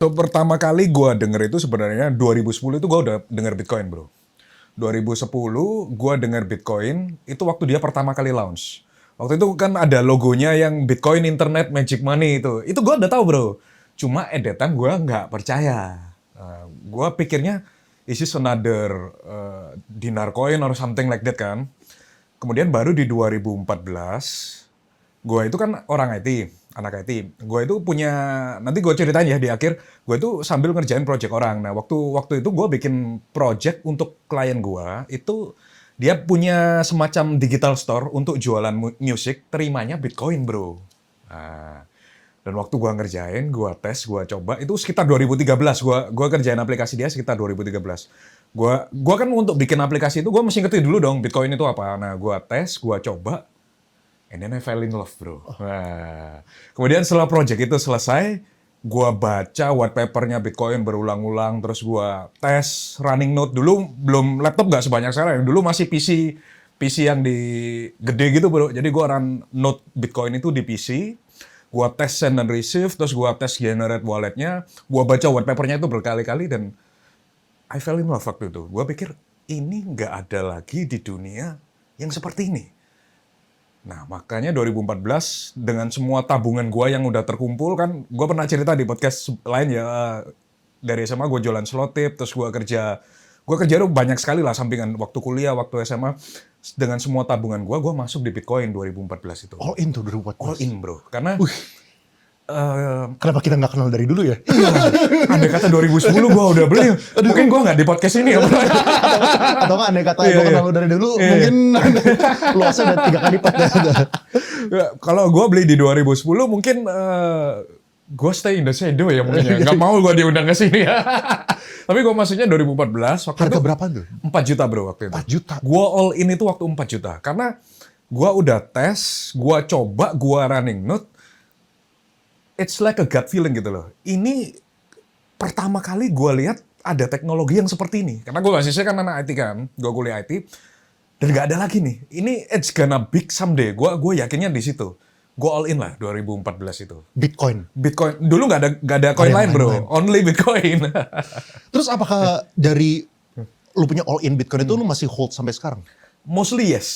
Pertama kali gue denger itu sebenarnya 2010 itu gue udah denger Bitcoin, bro. 2010 gue denger Bitcoin itu waktu dia pertama kali launch. Waktu itu kan ada logonya yang Bitcoin Internet Magic Money itu. Itu gue udah tahu, bro. Cuma edetan gue nggak percaya. Gue pikirnya is this another dinar coin or something like that kan. Kemudian baru di 2014 gue itu kan orang IT, anak IT. Gue itu punya, nanti gue ceritain ya di akhir, gue itu sambil ngerjain project orang. Nah, waktu itu gue bikin project untuk klien gue, itu dia punya semacam digital store untuk jualan musik, terimanya Bitcoin, bro. Nah, dan waktu gue ngerjain, gue tes, gue coba, itu sekitar 2013, gue kerjain aplikasi dia sekitar 2013. Gue kan untuk bikin aplikasi itu, gue mesti ngerti dulu dong Bitcoin itu apa. Nah, gue tes, gue coba, and then I fell in love, bro. Nah, kemudian setelah project itu selesai, gua baca white papernya Bitcoin berulang-ulang, terus gua tes running node. Dulu belum laptop nggak sebanyak sekarang. Dulu masih PC yang di gede gitu, bro. Jadi gua run node Bitcoin itu di PC. Gua tes send and receive, terus gua tes generate walletnya. Gua baca white papernya itu berkali-kali dan I fell in love waktu itu. Gua pikir ini nggak ada lagi di dunia yang seperti ini. Nah, makanya 2014 dengan semua tabungan gue yang udah terkumpul kan, gue pernah cerita di podcast lain ya, dari SMA gue jualan selotip, terus gue kerja tuh banyak sekali lah sampingan waktu kuliah, waktu SMA, dengan semua tabungan gue masuk di Bitcoin 2014 itu. All in tuh 2014? All in, bro. Karena kenapa kita nggak kenal dari dulu ya? andai kata 2010 gue udah beli, mungkin gue nggak di podcast ini ya. Atau nggak andai kata gue kenal lu dari dulu, mungkin luasnya udah 3 kali lipat. Kalau gue beli di 2010 mungkin gue stay in the shadow ya mungkin ya. Nggak mau gue diundang ke sini ya. Tapi gue masuknya 2014. Waktu Harga itu berapa tuh? 4 juta, bro, waktu itu. 4 juta? Gue all in itu waktu 4 juta. Karena gue udah tes, gue coba, gue running node. It's like a gut feeling gitu loh. Ini pertama kali gue lihat ada teknologi yang seperti ini. Karena gue basisnya kan anak IT kan. Gue kuliah IT. Dan gak ada lagi nih. Ini it's gonna big someday. Gue yakinnya di situ. Gue all in lah 2014 itu. Bitcoin? Bitcoin. Dulu gak ada coin lain, bro. Only Bitcoin. Terus apakah dari lu punya all in Bitcoin itu lu masih hold sampai sekarang? Mostly yes.